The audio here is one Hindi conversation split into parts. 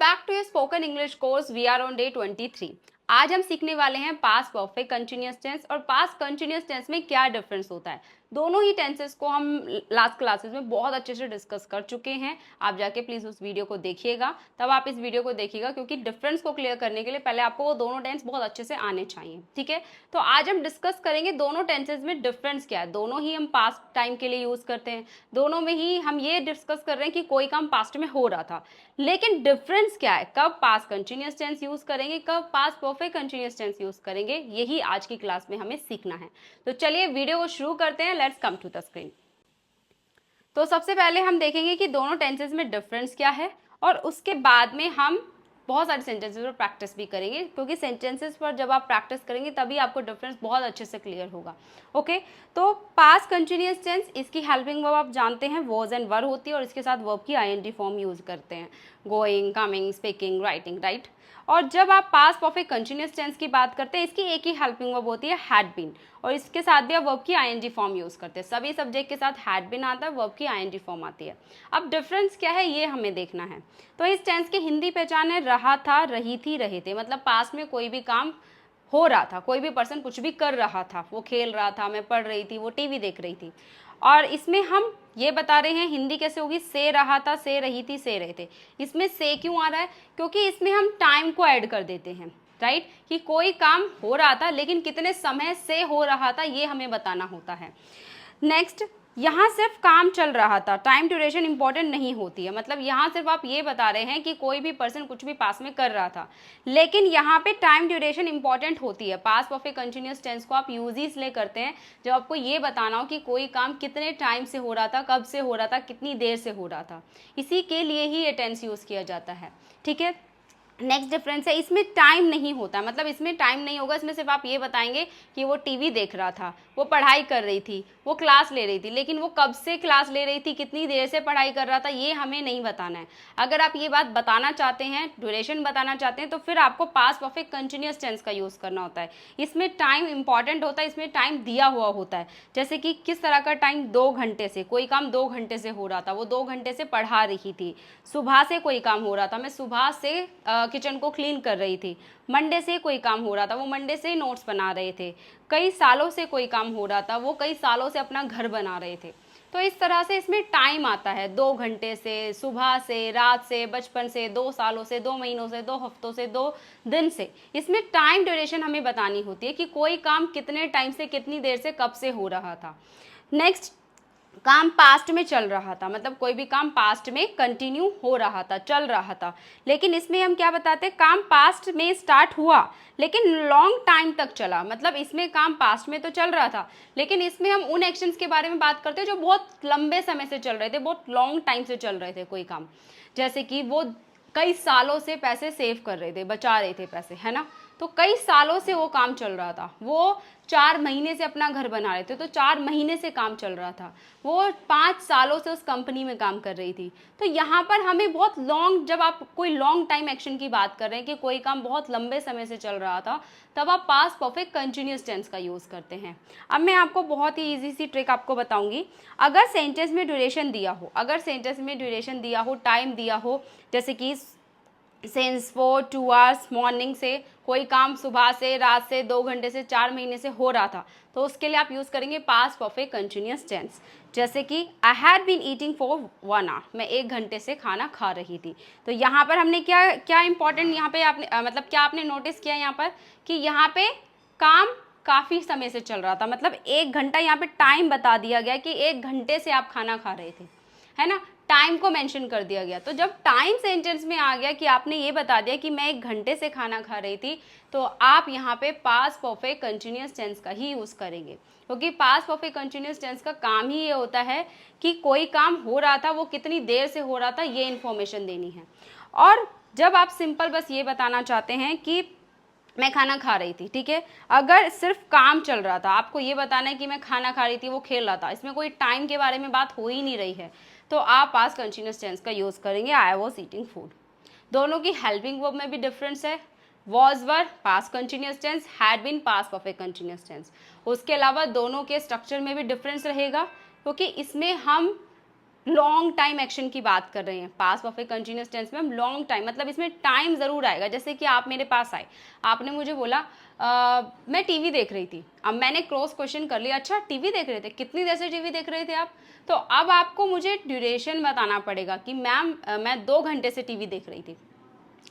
Back to your spoken English course. We are on day 23। आज हम सीखने वाले हैं पास्ट परफेक्ट कंटिन्यूअस टेंस और पास्ट कंटिन्यूअस टेंस में क्या डिफरेंस होता है। दोनों ही टेंसेस को हम लास्ट क्लासेस में बहुत अच्छे से डिस्कस कर चुके हैं। आप जाके प्लीज उस वीडियो को देखिएगा, तब आप इस वीडियो को देखिएगा, क्योंकि डिफरेंस को क्लियर करने के लिए पहले आपको वो दोनों टेंस बहुत अच्छे से आने चाहिए। ठीक है, तो आज हम डिस्कस करेंगे दोनों टेंसेस में डिफरेंस क्या है। दोनों ही हम पास्ट टाइम के लिए यूज करते हैं, दोनों में ही हम ये डिस्कस कर रहे हैं कि कोई काम पास्ट में हो रहा था, लेकिन डिफरेंस क्या है, कब पास्ट कंटिन्यूअस टेंस यूज करेंगे, कब past perfect continuous tense use करेंगे, यही आज की क्लास में हमें सीखना है। तो चलिए वीडियो को शुरू करते हैं। Let's come to the screen. तो सबसे पहले हम देखेंगे कि दोनों टेंसेस में डिफरेंस क्या है, और उसके बाद में हम बहुत सारे सेंटेंसेस पर प्रैक्टिस भी करेंगे, क्योंकि सेंटेंसेस पर जब आप प्रैक्टिस करेंगे तभी आपको डिफरेंस बहुत अच्छे से क्लियर होगा। ओके, तो पास्ट कंटिन्यूअस टेंस, इसकी हेल्पिंग वर्ब आप जानते हैं वॉज एंड वर होती है, और इसके साथ वर्ब की आईएनजी फॉर्म यूज करते हैं, going, coming, speaking, writing, right. और जब आप पास्ट परफेक्ट कंटिन्यूअस टेंस की बात करते हैं, इसकी एक ही हेल्पिंग वर्ब होती है हैड बीन, और इसके साथ भी आप वर्ब की आईएनजी फॉर्म यूज करते हैं। सभी सब्जेक्ट के साथ हैड बीन आता है, वर्ब की आईएनजी फॉर्म आती है। अब डिफरेंस क्या है ये हमें देखना है। तो इस टेंस की हिंदी पहचान है रहा था, रही थी, रहे थे। मतलब पास्ट में कोई भी काम हो रहा था, कोई भी पर्सन कुछ भी कर रहा था, वो खेल रहा था, मैं पढ़ रही थी, वो टीवी देख रही थी। और इसमें हम ये बता रहे हैं हिंदी कैसे होगी, से रहा था, से रही थी, से रहे थे। इसमें से क्यों आ रहा है, क्योंकि इसमें हम टाइम को ऐड कर देते हैं, राइट, कि कोई काम हो रहा था लेकिन कितने समय से हो रहा था ये हमें बताना होता है। नेक्स्ट, यहाँ सिर्फ काम चल रहा था, टाइम ड्यूरेशन इंपॉर्टेंट नहीं होती है। मतलब यहाँ सिर्फ आप ये बता रहे हैं कि कोई भी पर्सन कुछ भी पास में कर रहा था, लेकिन यहाँ पे टाइम ड्यूरेशन इंपॉर्टेंट होती है। पास्ट परफेक्ट कंटिन्यूअस टेंस को आप यूज ही इसलिए करते हैं जब आपको ये बताना हो कि कोई काम कितने टाइम से हो रहा था, कब से हो रहा था, कितनी देर से हो रहा था, इसी के लिए ही ये टेंस यूज किया जाता है। ठीक है, नेक्स्ट डिफरेंस है, इसमें टाइम नहीं होता। मतलब इसमें टाइम नहीं होगा, इसमें सिर्फ आप ये बताएंगे कि वो टीवी देख रहा था, वो पढ़ाई कर रही थी, वो क्लास ले रही थी, लेकिन वो कब से क्लास ले रही थी, कितनी देर से पढ़ाई कर रहा था, ये हमें नहीं बताना है। अगर आप ये बात बताना चाहते हैं, ड्यूरेशन बताना चाहते हैं, तो फिर आपको पास्ट परफेक्ट कंटिन्यूअस टेंस का यूज करना होता है। इसमें टाइम इंपॉर्टेंट होता है, इसमें टाइम दिया हुआ होता है। जैसे कि किस तरह का टाइम, 2 घंटे से, कोई काम 2 घंटे से हो रहा था, वो 2 घंटे से पढ़ा रही थी। सुबह से कोई काम हो रहा था, मैं सुबह से किचन को क्लीन कर रही थी। मंडे से कोई काम हो रहा था, वो मंडे से नोट्स बना रहे थे। कई सालों से कोई काम हो रहा था, वो कई सालों से अपना घर बना रहे थे। तो इस तरह से इसमें टाइम आता है, 2 घंटे से, सुबह से, रात से, बचपन से, 2 सालों से, 2 महीनों से, 2 हफ्तों से, 2 दिन से। इसमें टाइम ड्यूरेशन हमें बतानी होती है कि कोई काम कितने टाइम से, कितनी देर से, कब से हो रहा था। नेक्स्ट, काम पास्ट में चल रहा था, मतलब कोई भी काम पास्ट में कंटिन्यू हो रहा था, चल रहा था। लेकिन इसमें हम क्या बताते हैं, काम पास्ट में स्टार्ट हुआ लेकिन लॉन्ग टाइम तक चला। मतलब इसमें काम पास्ट में तो चल रहा था, लेकिन इसमें हम उन एक्शंस के बारे में बात करते हैं जो बहुत लंबे समय से चल रहे थे, बहुत लॉन्ग टाइम से चल रहे थे कोई काम। जैसे कि वो कई सालों से पैसे सेव कर रहे थे, बचा रहे थे पैसे, है ना। तो कई सालों से वो काम चल रहा था। वो 4 महीने से अपना घर बना रहे थे, तो 4 महीने से काम चल रहा था। वो 5 सालों से उस कंपनी में काम कर रही थी। तो यहाँ पर हमें बहुत लॉन्ग, जब आप कोई लॉन्ग टाइम एक्शन की बात कर रहे हैं कि कोई काम बहुत लंबे समय से चल रहा था, तब आप पास्ट परफेक्ट कंटिन्यूअस टेंस का यूज करते हैं। अब मैं आपको बहुत ही इजी सी ट्रिक आपको बताऊंगी। अगर सेंटेंस में ड्यूरेशन दिया हो, अगर सेंटेंस में ड्यूरेशन दिया हो, टाइम दिया हो, जैसे कि सिंस 4 2 आवर्स, मॉर्निंग से, कोई काम सुबह से, रात से, 2 घंटे से, 4 महीने से हो रहा था, तो उसके लिए आप यूज़ करेंगे पास्ट परफेक्ट कंटिन्यूअस टेंस। जैसे कि I had been eating for 1 hour, मैं 1 घंटे से खाना खा रही थी। तो यहाँ पर हमने क्या क्या इंपॉर्टेंट यहाँ पे आपने मतलब क्या आपने नोटिस किया यहाँ पर कि यहाँ पे काम काफ़ी समय से चल रहा था। मतलब 1 घंटा यहाँ पे टाइम बता दिया गया कि 1 घंटे से आप खाना खा रहे थे, है ना, टाइम को मेंशन कर दिया गया। तो जब टाइम सेंटेंस में आ गया कि आपने ये बता दिया कि मैं 1 घंटे से खाना खा रही थी, तो आप यहाँ पे पास्ट परफेक्ट कंटिन्यूअस टेंस का ही यूज करेंगे, क्योंकि पास्ट परफेक्ट कंटिन्यूअस टेंस का काम ही ये होता है कि कोई काम हो रहा था, वो कितनी देर से हो रहा था, ये इन्फॉर्मेशन देनी है। और जब आप सिंपल बस ये बताना चाहते हैं कि मैं खाना खा रही थी, ठीक है, अगर सिर्फ काम चल रहा था, आपको ये बताना है कि मैं खाना खा रही थी, वो खेल रहा था, इसमें कोई टाइम के बारे में बात हो ही नहीं रही है, तो आप पास्ट कंटिन्यूअस टेंस का यूज करेंगे आई वाज ईटिंग फूड। दोनों की हेल्पिंग वर्ब में भी डिफरेंस है। Was were past continuous tense, had been past perfect continuous tense. उसके अलावा दोनों के स्ट्रक्चर में भी डिफरेंस रहेगा, क्योंकि इसमें हम लॉन्ग टाइम एक्शन की बात कर रहे हैं। पास्ट परफेक्ट कंटिन्यूअस टेंस में हम लॉन्ग टाइम, मतलब इसमें टाइम ज़रूर आएगा। जैसे कि आप मेरे पास आए, आपने मुझे बोला मैं टीवी देख रही थी। अब मैंने क्रॉस क्वेश्चन कर लिया, अच्छा टीवी देख रहे थे, कितनी देर से टीवी देख रहे थे आप? तो अब आपको मुझे ड्यूरेशन बताना पड़ेगा कि मैम मैं 2 घंटे से टीवी देख रही थी,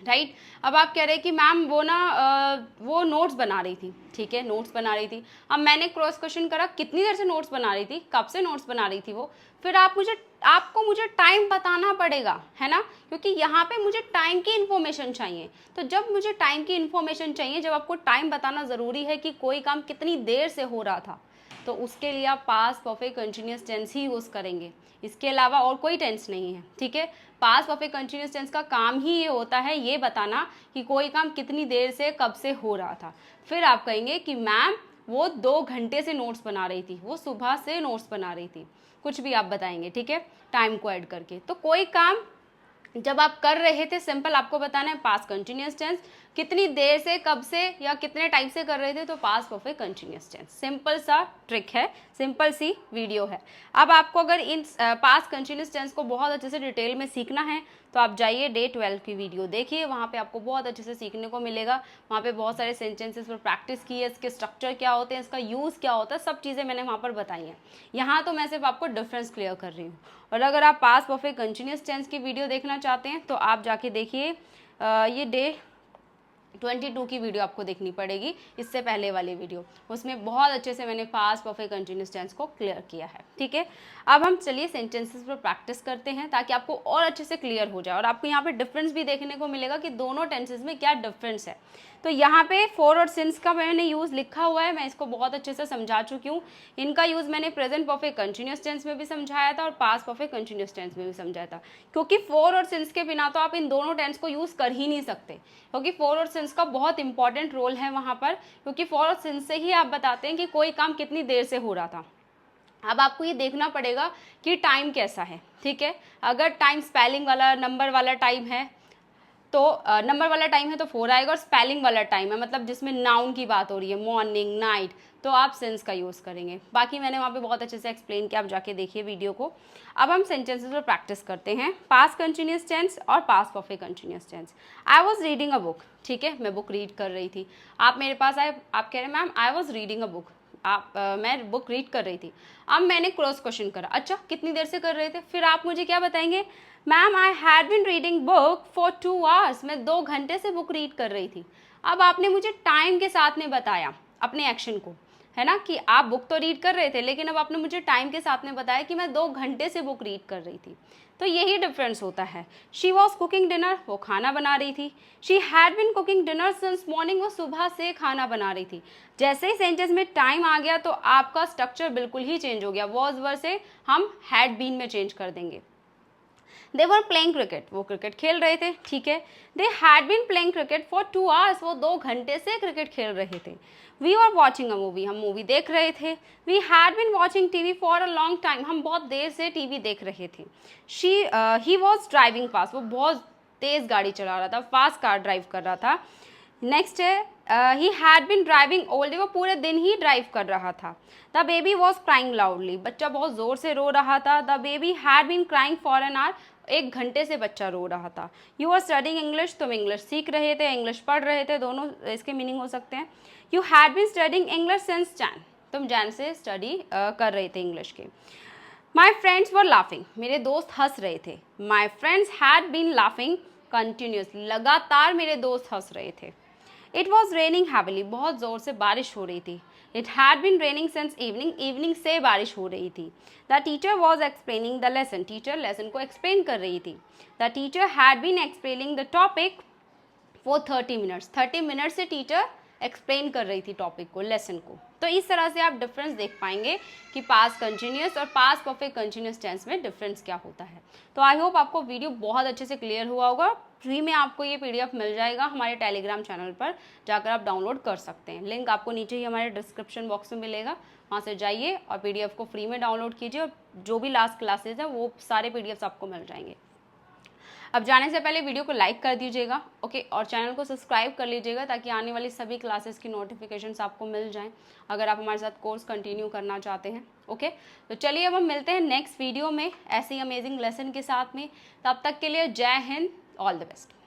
राइट। अब आप कह रहे हैं कि मैम वो ना वो नोट्स बना रही थी, ठीक है, नोट्स बना रही थी। अब मैंने क्रॉस क्वेश्चन करा, कितनी देर से नोट्स बना रही थी, कब से नोट्स बना रही थी वो? फिर आपको मुझे टाइम बताना पड़ेगा, है ना, क्योंकि यहाँ पे मुझे टाइम की इन्फॉर्मेशन चाहिए। तो जब मुझे टाइम की इन्फॉर्मेशन चाहिए, जब आपको टाइम बताना ज़रूरी है कि कोई काम कितनी देर से हो रहा था, तो उसके लिए आप पास्ट परफेक्ट कंटिन्यूअस टेंस ही यूज़ करेंगे। इसके अलावा और कोई टेंस नहीं है, ठीक है। पास्ट परफेक्ट कंटिन्यूअस टेंस का काम ही ये होता है, ये बताना कि कोई काम कितनी देर से कब से हो रहा था। फिर आप कहेंगे कि मैम वो 2 घंटे से नोट्स बना रही थी, वो सुबह से नोट्स बना रही थी, कुछ भी आप बताएंगे, ठीक है, टाइम को ऐड करके। तो कोई काम जब आप कर रहे थे, सिंपल आपको बताना है पास्ट कंटिन्यूअस टेंस, कितनी देर से, कब से या कितने टाइम से कर रहे थे, तो past perfect continuous tense. Simple सा ट्रिक है, सिंपल सी वीडियो है। अब आपको अगर इन पास्ट कंटिन्यूअस टेंस को बहुत अच्छे से डिटेल में सीखना है, तो आप जाइए डे 12 की वीडियो देखिए, वहाँ पे आपको बहुत अच्छे से सीखने को मिलेगा। वहाँ पे बहुत सारे सेंटेंसेस पर प्रैक्टिस की है, इसके स्ट्रक्चर क्या होते हैं, इसका यूज़ क्या होता है, सब चीज़ें मैंने वहाँ पर बताई हैं। यहाँ तो मैं सिर्फ आपको डिफरेंस क्लियर कर रही हूँ। और अगर आप पास्ट परफेक्ट कंटिन्यूअस टेंस की वीडियो देखना चाहते हैं, तो आप जाके देखिए, ये डे 22 की वीडियो आपको देखनी पड़ेगी, इससे पहले वाली वीडियो, उसमें बहुत अच्छे से मैंने पास्ट परफेक्ट कंटिन्यूअस टेंस को क्लियर किया है, ठीक है। अब हम चलिए सेंटेंसेस पर प्रैक्टिस करते हैं, ताकि आपको और अच्छे से क्लियर हो जाए और आपको यहाँ पे डिफरेंस भी देखने को मिलेगा कि दोनों टेंसेस में क्या डिफरेंस है। तो यहाँ पे फॉर और सिंस का मैंने यूज़ लिखा हुआ है, मैं इसको बहुत अच्छे से समझा चुकी हूँ। इनका यूज़ मैंने प्रेजेंट परफेक्ट कंटिन्यूअस टेंस में भी समझाया था और पास्ट परफेक्ट कंटिन्यूअस टेंस में भी समझाया था, क्योंकि फॉर और सिंस के बिना तो आप इन दोनों टेंस को यूज़ कर ही नहीं सकते, क्योंकि फॉर और सिंस का बहुत इंपॉर्टेंट रोल है वहाँ पर, क्योंकि फॉर और सिंस से ही आप बताते हैं कि कोई काम कितनी देर से हो रहा था। अब आपको ये देखना पड़ेगा कि टाइम कैसा है, ठीक है। अगर टाइम स्पेलिंग वाला, नंबर वाला टाइम है, तो नंबर वाला टाइम है तो 4 आएगा, और स्पेलिंग वाला टाइम है, मतलब जिसमें नाउन की बात हो रही है, मॉर्निंग, नाइट, तो आप सिंस का यूज़ करेंगे। बाकी मैंने वहाँ पे बहुत अच्छे से एक्सप्लेन किया, आप जाके देखिए वीडियो को। अब हम सेंटेंसेस पर प्रैक्टिस करते हैं, पास्ट कंटिन्यूअस टेंस और past perfect continuous tense. I was reading a book, ठीक है, मैं बुक रीड कर रही थी। आप मेरे पास आए, आप कह रहे हैं ma'am I was reading a book, मैं बुक रीड कर रही थी। अब मैंने क्रॉस क्वेश्चन करा, अच्छा कितनी देर से कर रहे थे? फिर आप मुझे क्या बताएंगे, ma'am I had been reading book for 2 hours, मैं 2 घंटे से बुक रीड कर रही थी। अब आपने मुझे टाइम के साथ में बताया अपने एक्शन को, है ना, कि आप बुक तो रीड कर रहे थे, लेकिन अब आपने मुझे टाइम के साथ में बताया कि मैं 2 घंटे से बुक रीड कर रही थी। तो यही डिफरेंस होता है। शी वॉज कुकिंग डिनर, वो खाना बना रही थी। She had been cooking dinner since morning, वो सुबह से खाना बना रही थी। जैसे ही सेंटेंस में टाइम आ गया, तो आपका स्ट्रक्चर बिल्कुल ही चेंज हो गया, वॉज वर से हम हैड बीन में चेंज कर देंगे। दे वर प्लेइंग क्रिकेट, वो क्रिकेट खेल रहे थे, ठीक है। They had been playing cricket for 2 hours, वो 2 घंटे से क्रिकेट खेल रहे थे। We are watching a movie, हम मूवी देख रहे थे। We had been watching TV for a long time, हम बहुत देर से टीवी देख रहे थे। ही वॉज ड्राइविंग फास्ट, वो बहुत तेज गाड़ी चला रहा था, फास्ट कार ड्राइव कर रहा था। नेक्स्ट है he had been driving all day, वो पूरे दिन ही ड्राइव कर रहा था। The baby was crying loudly, बच्चा बहुत ज़ोर से रो रहा था। The baby had been crying for an hour, 1 घंटे से बच्चा रो रहा था। यू आर स्टडिंग इंग्लिश, तुम इंग्लिश सीख रहे थे, इंग्लिश पढ़ रहे थे, दोनों इसके मीनिंग हो सकते हैं। You had been studying English since Jain, तुम जैन से स्टडी कर रहे थे इंग्लिश के। माई फ्रेंड्स वर लाफिंग, मेरे दोस्त हंस रहे थे। My friends had been laughing continuously, लगातार मेरे दोस्त हंस रहे थे। इट वॉज रेनिंग हैविली, बहुत ज़ोर से बारिश हो रही थी। It had been raining since evening, evening से बारिश हो रही थी। The teacher was explaining the lesson, teacher lesson को एक्सप्लेन कर रही थी। The teacher had been explaining the topic for 30 minutes, 30 minute से टीचर एक्सप्लेन कर रही थी टॉपिक को, लेसन को। तो इस तरह से आप डिफरेंस देख पाएंगे कि पास्ट कंटिन्यूअस और पास्ट परफेक्ट कंटिन्यूअस टेंस में डिफरेंस क्या होता है। तो आई होप आपको वीडियो बहुत अच्छे से क्लियर हुआ होगा। फ्री में आपको ये PDF मिल जाएगा हमारे टेलीग्राम चैनल पर, जाकर आप डाउनलोड कर सकते हैं। लिंक आपको नीचे ही हमारे डिस्क्रिप्शन बॉक्स में मिलेगा, वहाँ से जाइए और PDF को फ्री में डाउनलोड कीजिए, और जो भी लास्ट क्लासेज है वो सारे PDFs आपको मिल जाएंगे। अब जाने से पहले वीडियो को लाइक कर दीजिएगा, ओके, और चैनल को सब्सक्राइब कर लीजिएगा ताकि आने वाली सभी क्लासेस की नोटिफिकेशंस आपको मिल जाएं अगर आप हमारे साथ कोर्स कंटिन्यू करना चाहते हैं, ओके। तो चलिए अब हम मिलते हैं नेक्स्ट वीडियो में ऐसे ही अमेजिंग लेसन के साथ में। तब तक के लिए जय हिंद, ऑल द बेस्ट।